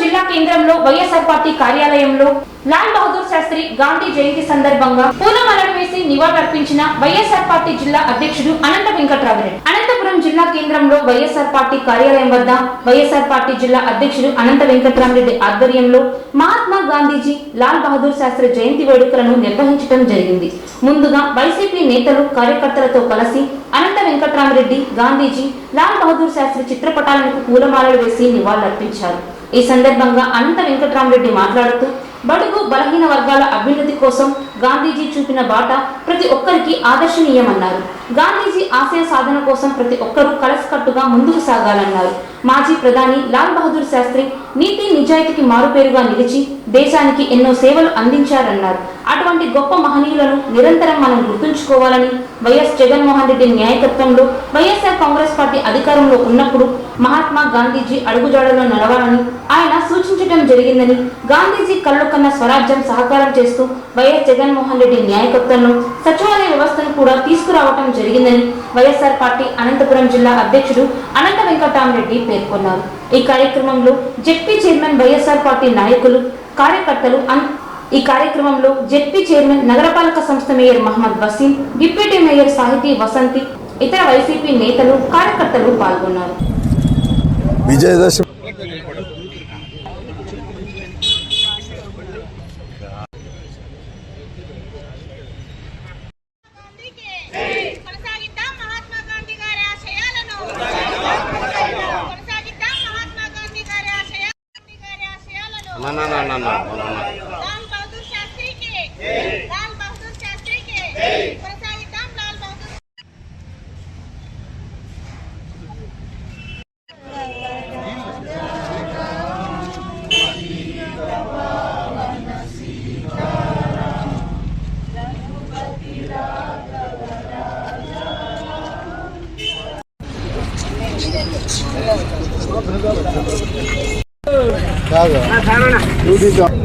జిల్లా కేంద్రంలో వైఎస్ఆర్ పార్టీ కార్యాలయంలో లాల్ బహదూర్ శాస్త్రి గాంధీ జయంతి సందర్భంగా పూలమాలలు వేసి నివాళులర్పించిన వైఎస్ఆర్ పార్టీ జిల్లా అధ్యక్షుడు అనంత వెంకట్రామిరెడ్డి. అనంతపురం జిల్లా కేంద్రంలో వైఎస్ఆర్ పార్టీ కార్యాలయం వద్ద వైఎస్ఆర్ పార్టీ జిల్లా అధ్యక్షుడు అనంత వెంకట్రామిరెడ్డి ఆధ్వర్యంలో మహాత్మా గాంధీజీ లాల్ బహదూర్ శాస్త్రి జయంతి వేడుకలను నిర్వహించడం జరిగింది. ముందుగా వైసీపీ నేతలు కార్యకర్తలతో కలిసి అనంత వెంకట్రామిరెడ్డి గాంధీజీ లాల్ బహదూర్ శాస్త్రి చిత్రపటాలకు పూలమాలలు వేసి నివాళులర్పించారు. ఈ సందర్భంగా అనంత వెంకట్రామిరెడ్డి మాట్లాడుతూ బడుగు బలహీన వర్గాల అభ్యున్నతి కోసం గాంధీజీ చూపిన బాట ప్రతి ఒక్కరికి ఆదర్శనీయమన్నారు. గాంధీజీ ఆశయ సాధన కోసం ప్రతి ఒక్కరూ కలిసికట్టుగా ముందుకు సాగాలన్నారు. మాజీ ప్రధాని లాల్ బహదూర్ శాస్త్రి నీతి నిజాయితీకి మారుపేరుగా నిలిచి దేశానికి ఎన్నో సేవలు అందించారన్నారు. అటువంటి గొప్ప మహనీయులను నిరంతరం మనం గుర్తుంచుకోవాలని, వైఎస్ జగన్మోహన్ రెడ్డి నాయకత్వంలో వైఎస్ఆర్ కాంగ్రెస్ పార్టీ అధికారంలో ఉన్నప్పుడు మహాత్మా గాంధీజీ అడుగుజాడలో నడవాలని ఆయన సూచించడం జరిగిందని, గాంధీజీ కళ్ళు కన్న స్వరాజ్యం సహకారం చేస్తూ వైఎస్ జగన్మోహన్ రెడ్డి నాయకత్వంలో సచివాలయ వ్యవస్థను కూడా తీసుకురావడం జరిగిందని వైఎస్ఆర్ పార్టీ అనంతపురం జిల్లా అధ్యక్షుడు అనంత వెంకటరామిరెడ్డి పేర్కొన్నారు. ఈ కార్యక్రమంలో జెడ్పీ చైర్మన్ వైఎస్ఆర్ పార్టీ నాయకులు కార్యకర్తలు ఈ కార్యక్రమంలో జెడ్పీ చైర్మన్ నగరపాలక సంస్థ mayor Mohammed Waseem, deputy mayor Sahithi Vasanthi, ఇతర వైసీపీ నేతలు కార్యకర్తలు పాల్గొన్నారు. విజయదశమి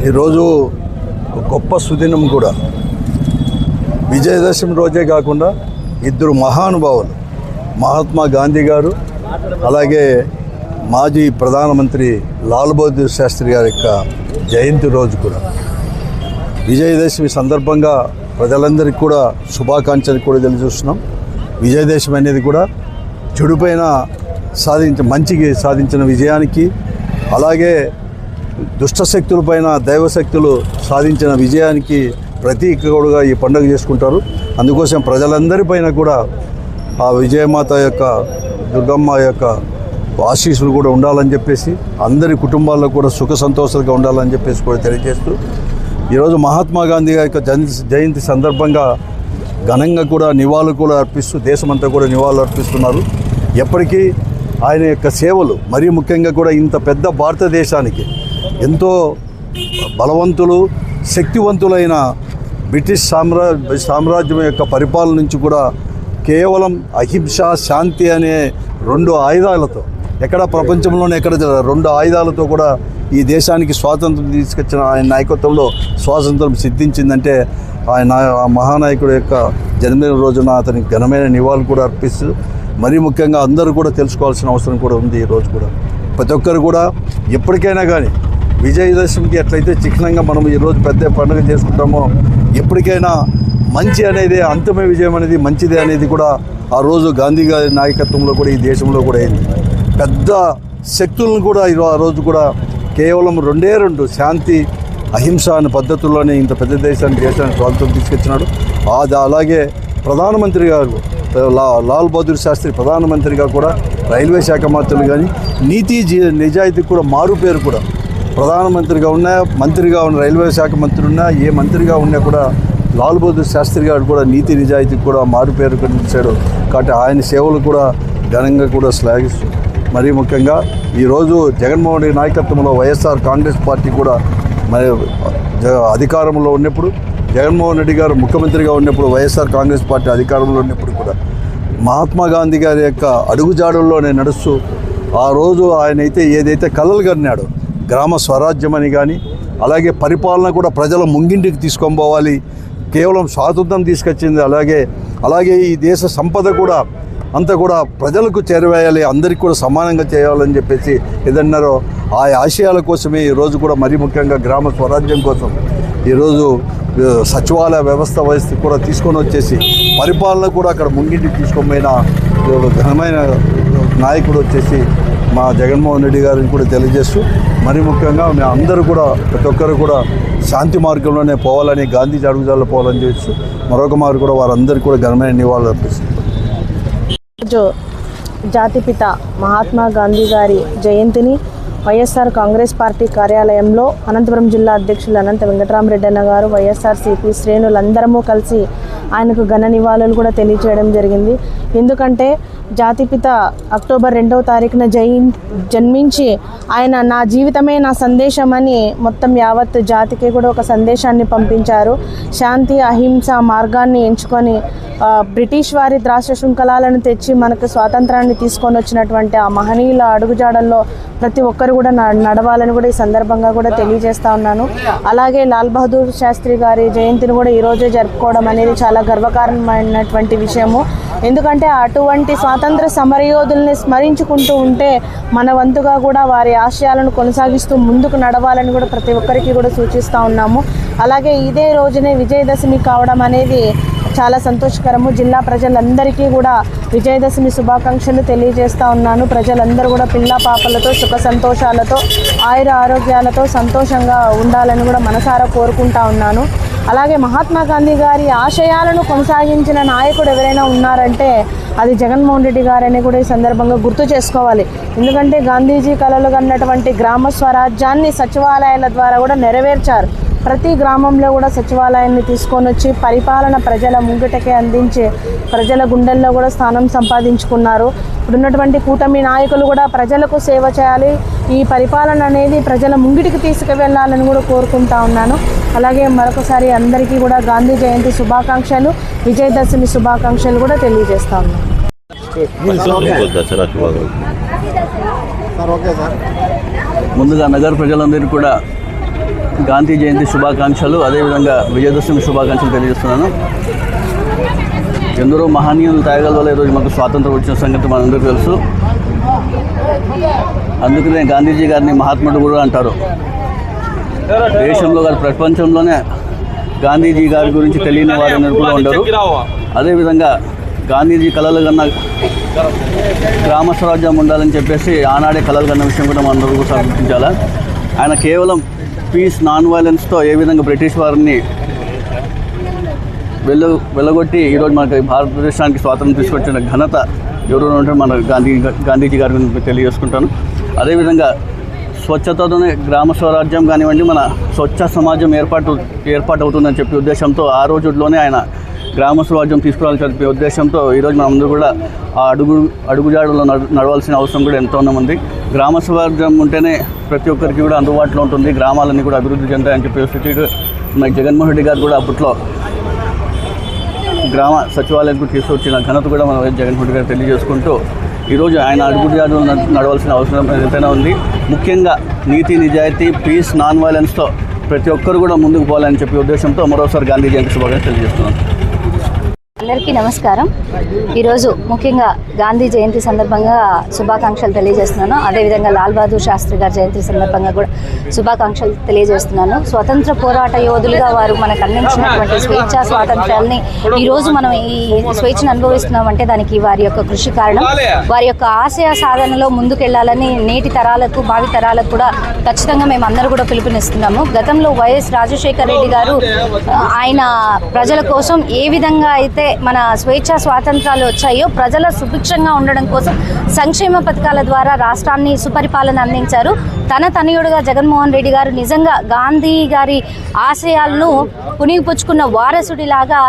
ఈరోజు గొప్ప సుదినం కూడా. విజయదశమి రోజే కాకుండా ఇద్దరు మహానుభావులు, మహాత్మా గాంధీ గారు అలాగే మాజీ ప్రధానమంత్రి లాల్ బహదూర్ శాస్త్రి గారి యొక్క జయంతి రోజు కూడా. విజయదశమి సందర్భంగా ప్రజలందరికీ కూడా శుభాకాంక్షలు కూడా తెలియజేస్తున్నాం. విజయదశమి అనేది కూడా చెడుపైన మంచికి సాధించిన విజయానికి, అలాగే దుష్టశక్తులపైన దైవశక్తులు సాధించిన విజయానికి ప్రతీకగా ఈ పండుగ చేసుకుంటారు. అందుకోసం ప్రజలందరిపైన కూడా ఆ విజయమాత యొక్క, దుర్గమ్మ యొక్క ఆశీస్సులు కూడా ఉండాలని చెప్పేసి, అందరి కుటుంబాల్లో కూడా సుఖ సంతోషాలుగా ఉండాలని చెప్పేసి కూడా తెలియజేస్తూ, ఈరోజు మహాత్మా గాంధీ యొక్క జయంతి సందర్భంగా ఘనంగా కూడా నివాళులు కూడా అర్పిస్తూ దేశమంతా కూడా నివాళులు అర్పిస్తున్నారు. ఎప్పటికీ ఆయన యొక్క సేవలు, మరీ ముఖ్యంగా కూడా ఇంత పెద్ద భారతదేశానికి ఎంతో బలవంతులు, శక్తివంతులైన బ్రిటిష్ సామ్రాజ్యం యొక్క పరిపాలన నుంచి కూడా కేవలం అహింస, శాంతి అనే రెండు ఆయుధాలతో, ఎక్కడ ప్రపంచంలోనే ఎక్కడ రెండు ఆయుధాలతో కూడా ఈ దేశానికి స్వాతంత్రం తీసుకొచ్చిన ఆయన నాయకత్వంలో స్వాతంత్రం సిద్ధించిందంటే ఆయన ఆ మహానాయకుడు యొక్క జన్మదిన రోజున అతనికి ఘనమైన నివాళులు కూడా అర్పిస్తూ, మరీ ముఖ్యంగా అందరూ కూడా తెలుసుకోవాల్సిన అవసరం కూడా ఉంది. ఈరోజు కూడా ప్రతి ఒక్కరు కూడా ఎప్పటికైనా కానీ విజయదశమికి ఎట్లయితే చిహ్నంగా మనం ఈరోజు పెద్ద పండుగ చేసుకుంటామో, ఎప్పటికైనా మంచి అనేది, అంతిమ విజయం అనేది మంచిదే అనేది కూడా ఆ రోజు గాంధీ గారి నాయకత్వంలో కూడా ఈ దేశంలో కూడా అయింది. పెద్ద శక్తులను కూడా ఆ రోజు కూడా కేవలం రెండు శాంతి, అహింస అనే పద్ధతుల్లోనే ఇంత పెద్ద దేశానికి స్వాతంత్రం తీసుకొచ్చినాడు. అలాగే ప్రధానమంత్రి గారు లాల్ బహదూర్ శాస్త్రి ప్రధానమంత్రిగా కూడా, రైల్వే శాఖ మంత్రులు కానీ నీతి నిజాయితీకి కూడా మారు పేరు కూడా. ప్రధానమంత్రిగా ఉన్నా, మంత్రిగా ఉన్న, రైల్వే శాఖ మంత్రి ఉన్నా, ఏ మంత్రిగా ఉన్నా కూడా లాల్ బహదూర్ శాస్త్రి గారు కూడా నీతి నిజాయితీకి కూడా మారు పేరు కనిపించాడు. కాబట్టి ఆయన సేవలు కూడా ఘనంగా కూడా శ్లాఘిస్తూ, మరీ ముఖ్యంగా ఈరోజు జగన్మోహన్ రెడ్డి నాయకత్వంలో వైఎస్ఆర్ కాంగ్రెస్ పార్టీ కూడా మరి అధికారంలో ఉన్నప్పుడు, జగన్మోహన్ రెడ్డి గారు ముఖ్యమంత్రిగా ఉన్నప్పుడు, వైఎస్ఆర్ కాంగ్రెస్ పార్టీ అధికారంలో ఉన్నప్పుడు కూడా మహాత్మా గాంధీ గారి యొక్క అడుగుజాడల్లోనే నడుస్తూ, ఆ రోజు ఆయన అయితే ఏదైతే కలలు కన్నాడో గ్రామ స్వరాజ్యం అని కానీ, అలాగే పరిపాలన కూడా ప్రజల ముంగింటికి తీసుకొని పోవాలి, కేవలం స్వాతంత్రం తీసుకొచ్చింది. అలాగే ఈ దేశ సంపద కూడా అంతా కూడా ప్రజలకు చేరవేయాలి, అందరికీ కూడా సమానంగా చేయాలని చెప్పేసి ఏదన్నారో ఆ ఆశయాల కోసమే ఈరోజు కూడా మరీ ముఖ్యంగా గ్రామ స్వరాజ్యం కోసం ఈరోజు సచివాలయ వ్యవస్థ కూడా తీసుకొని వచ్చేసి పరిపాలన కూడా అక్కడ ముంగింటికి తీసుకొని పోయిన ఘనమైన నాయకుడు వచ్చేసి మా జగన్మోహన్ రెడ్డి గారిని కూడా తెలియజేస్తూ మరీ ముఖ్యంగా మేము అందరూ కూడా ప్రతి ఒక్కరు కూడా శాంతి మార్గంలోనే పోవాలని, గాంధీజీ అడుగుజాల్లో పోవాలని చేస్తూ మరొక మారు కూడా వారందరికీ కూడా ఘనమైన నివాళులు అర్పిస్తున్నారు. జాతిపిత మహాత్మా గాంధీ గారి జయంతిని వైఎస్ఆర్ కాంగ్రెస్ పార్టీ కార్యాలయంలో అనంతపురం జిల్లా అధ్యక్షులు అనంత వెంకటరామరెడ్డి అన్న గారు, వైఎస్ఆర్సీపీ శ్రేణులందరము కలిసి ఆయనకు ఘన నివాళులు కూడా తెలియజేయడం జరిగింది. ఎందుకంటే జాతిపిత అక్టోబర్ 2వ తారీఖున జన్మించి ఆయన నా జీవితమే నా సందేశం అని మొత్తం యావత్ జాతికి కూడా ఒక సందేశాన్ని పంపించారు. శాంతి అహింస మార్గాన్ని ఎంచుకొని బ్రిటిష్ వారి ద్రాక్ష శృంఖలాలను తెచ్చి మనకు స్వాతంత్రాన్ని తీసుకొని వచ్చినటువంటి ఆ మహనీయుల అడుగుజాడల్లో ప్రతి ఒక్కరు కూడా నడవాలని కూడా ఈ సందర్భంగా కూడా తెలియజేస్తా ఉన్నాను. అలాగే లాల్ బహదూర్ శాస్త్రి గారి జయంతిని కూడా ఈరోజే జరుపుకోవడం అనేది చాలా గర్వకారణమైనటువంటి విషయము. ఎందుకంటే అటువంటి స్వాతంత్ర సమరయోధుల్ని స్మరించుకుంటూ ఉంటే మన వంతుగా కూడా వారి ఆశయాలను కొనసాగిస్తూ ముందుకు నడవాలని కూడా ప్రతి ఒక్కరికి కూడా సూచిస్తూ ఉన్నాము. అలాగే ఇదే రోజునే విజయదశమి కావడం అనేది చాలా సంతోషకరము. జిల్లా ప్రజలందరికీ కూడా విజయదశమి శుభాకాంక్షలు తెలియజేస్తూ ఉన్నాను. ప్రజలందరూ కూడా పిల్ల పాపలతో సుఖ సంతోషాలతో ఆయుర ఆరోగ్యాలతో సంతోషంగా ఉండాలని కూడా మనసారా కోరుకుంటా ఉన్నాను. అలాగే మహాత్మా గాంధీ గారి ఆశయాలను కొనసాగించిన నాయకుడు ఎవరైనా ఉన్నారంటే అది జగన్మోహన్ రెడ్డి గారని కూడా ఈ సందర్భంగా గుర్తు చేసుకోవాలి. ఎందుకంటే గాంధీజీ కలలు కన్నటువంటి గ్రామ స్వరాజ్యాన్ని సచివాలయాల ద్వారా కూడా నెరవేర్చారు. ప్రతి గ్రామంలో కూడా సచివాలయాన్ని తీసుకొని వచ్చి పరిపాలన ప్రజల ముంగిటకే అందించి ప్రజల గుండెల్లో కూడా స్థానం సంపాదించుకున్నారు. ఇప్పుడున్నటువంటి కూటమి నాయకులు కూడా ప్రజలకు సేవ చేయాలి, ఈ పరిపాలన అనేది ప్రజల ముంగిటికి తీసుకువెళ్ళాలని కూడా కోరుకుంటా ఉన్నాను. అలాగే మరొకసారి అందరికీ కూడా గాంధీ జయంతి శుభాకాంక్షలు, విజయదశమి శుభాకాంక్షలు కూడా తెలియజేస్తా ఉన్నాను. ముందుగా నగర ప్రజలందరికీ కూడా గాంధీ జయంతి శుభాకాంక్షలు, అదేవిధంగా విజయదశమి శుభాకాంక్షలు తెలియజేస్తున్నాను. ఎందరో మహనీయులు త్యాగాల వల్ల ఈరోజు మనకు స్వాతంత్రం వచ్చిన సంగతి మనందరికీ తెలుసు. అందుకనే గాంధీజీ గారిని మహాత్ముడు కూడా అంటారు. దేశంలో గారు ప్రపంచంలోనే గాంధీజీ గారి గురించి తెలియని వారు కూడా ఉండరు. అదేవిధంగా గాంధీజీ కలలు కన్నా గ్రామ స్వరాజ్యం ఉండాలని చెప్పేసి ఆనాడే కలలు కన్న విషయం కూడా మనందరూ కూడా గుర్తించాలి. ఆయన కేవలం పీస్, నాన్ వైలెన్స్తో ఏ విధంగా బ్రిటిష్ వారిని వెళ్ళగొట్టి ఈరోజు మనకి భారతదేశానికి స్వాతంత్రం తీసుకొచ్చిన ఘనత ఎవరు ఉంటే మన గాంధీజీ గారి గురించి తెలియజేసుకుంటాను. అదేవిధంగా స్వచ్ఛతతోనే గ్రామ స్వరాజ్యం కానివ్వండి, మన స్వచ్ఛ సమాజం ఏర్పాటు అవుతుందని చెప్పే ఉద్దేశంతో ఆ రోజుల్లోనే ఆయన గ్రామ స్వరాజ్యం తీసుకురావాలని చెప్పే ఉద్దేశంతో ఈరోజు మనందరూ కూడా ఆ అడుగుజాడలో నడవాల్సిన అవసరం కూడా ఎంతో ఉంది. గ్రామ స్వరాజ్యం ఉంటేనే ప్రతి ఒక్కరికి కూడా అందుబాటులో ఉంటుంది, గ్రామాలన్నీ కూడా అభివృద్ధి చెందాయని చెప్పే స్థితికి మనకి జగన్మోహన్ రెడ్డి గారు కూడా అప్పట్లో గ్రామ సచివాలయానికి తీసుకొచ్చిన ఘనత కూడా మన జగన్మోహన్ రెడ్డి గారు తెలియజేసుకుంటూ ఈరోజు ఆయన అడుగుజాడలో నడవాల్సిన అవసరం ఎంతైనా ఉంది. ముఖ్యంగా నీతి, నిజాయితీ, పీస్, నాన్ వైలెన్స్తో ప్రతి ఒక్కరు కూడా ముందుకు పోవాలని చెప్పే ఉద్దేశంతో మరోసారి గాంధీ జయంతి శుభాకాంక్షలు తెలియజేస్తున్నాను. అందరికీ నమస్కారం. ఈరోజు ముఖ్యంగా గాంధీ జయంతి సందర్భంగా శుభాకాంక్షలు తెలియజేస్తున్నాను. అదేవిధంగా లాల్ బహదూర్ శాస్త్రి గారి జయంతి సందర్భంగా కూడా శుభాకాంక్షలు తెలియజేస్తున్నాను. స్వతంత్ర పోరాట యోధులుగా వారు మనకు అందించినటువంటి స్వేచ్ఛా స్వాతంత్ర్యాలని ఈరోజు మనం ఈ స్వేచ్ఛను అనుభవిస్తున్నామంటే దానికి వారి యొక్క కృషి కారణం. వారి యొక్క ఆశయ సాధనలో ముందుకెళ్లాలని నేటి తరాలకు, భావి తరాలకు కూడా ఖచ్చితంగా మేము అందరూ కూడా పిలుపునిస్తున్నాము. గతంలో వైఎస్ రాజశేఖర రెడ్డి గారు ఆయన ప్రజల కోసం ఏ విధంగా అయితే మన స్వేచ్ఛా స్వాతంత్రాలు వచ్చాయో ప్రజల సుభిక్షంగా ఉండడం కోసం సంక్షేమ పథకాల ద్వారా రాష్ట్రాన్ని సుపరిపాలన అందించారు. తన తనయుడుగా జగన్మోహన్ రెడ్డి గారు నిజంగా గాంధీ గారి ఆశయాలను పుణిగిపుచ్చుకున్న వారసుడిలాగా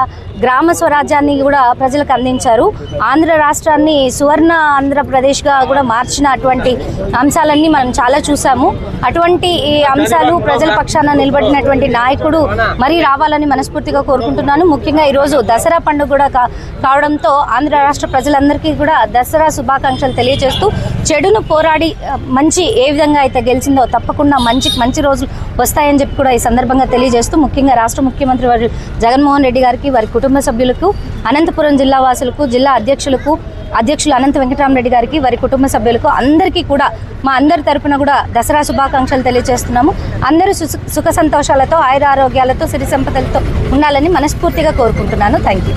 గ్రామ స్వరాజ్యాన్ని కూడా ప్రజలకు అందించారు. ఆంధ్ర రాష్ట్రాన్ని సువర్ణ ఆంధ్రప్రదేశ్గా కూడా మార్చిన అటువంటి అంశాలన్నీ మనం చాలా చూసాము. అటువంటి ఈ అంశాలు ప్రజల పక్షాన నిలబడినటువంటి నాయకుడు మరీ రావాలని మనస్ఫూర్తిగా కోరుకుంటున్నాను. ముఖ్యంగా ఈరోజు దసరా పండుగ కూడా కావడంతో ఆంధ్ర రాష్ట్ర ప్రజలందరికీ కూడా దసరా శుభాకాంక్షలు తెలియజేస్తూ చెడును పోరాడి మంచి ఏ విధంగా అయితే గెలిచిందో తప్పకుండా మంచి రోజులు వస్తాయని చెప్పి కూడా ఈ సందర్భంగా తెలియజేస్తూ ముఖ్యంగా రాష్ట్ర ముఖ్యమంత్రి వారు జగన్మోహన్ రెడ్డి గారికి, వారి కుటుంబ సభ్యులకు, అనంతపురం జిల్లా వాసులకు, జిల్లా అధ్యక్షులకు, అధ్యక్షులు అనంత వెంకటరామరెడ్డి గారికి, వారి కుటుంబ సభ్యులకు అందరికీ కూడా మా అందరి తరపున కూడా దసరా శుభాకాంక్షలు తెలియజేస్తున్నాము. అందరూ సుఖ సంతోషాలతో, ఆయురారోగ్యాలతో, సిరి సంపదలతో ఉండాలని మనస్ఫూర్తిగా కోరుకుంటున్నాను. Thank you.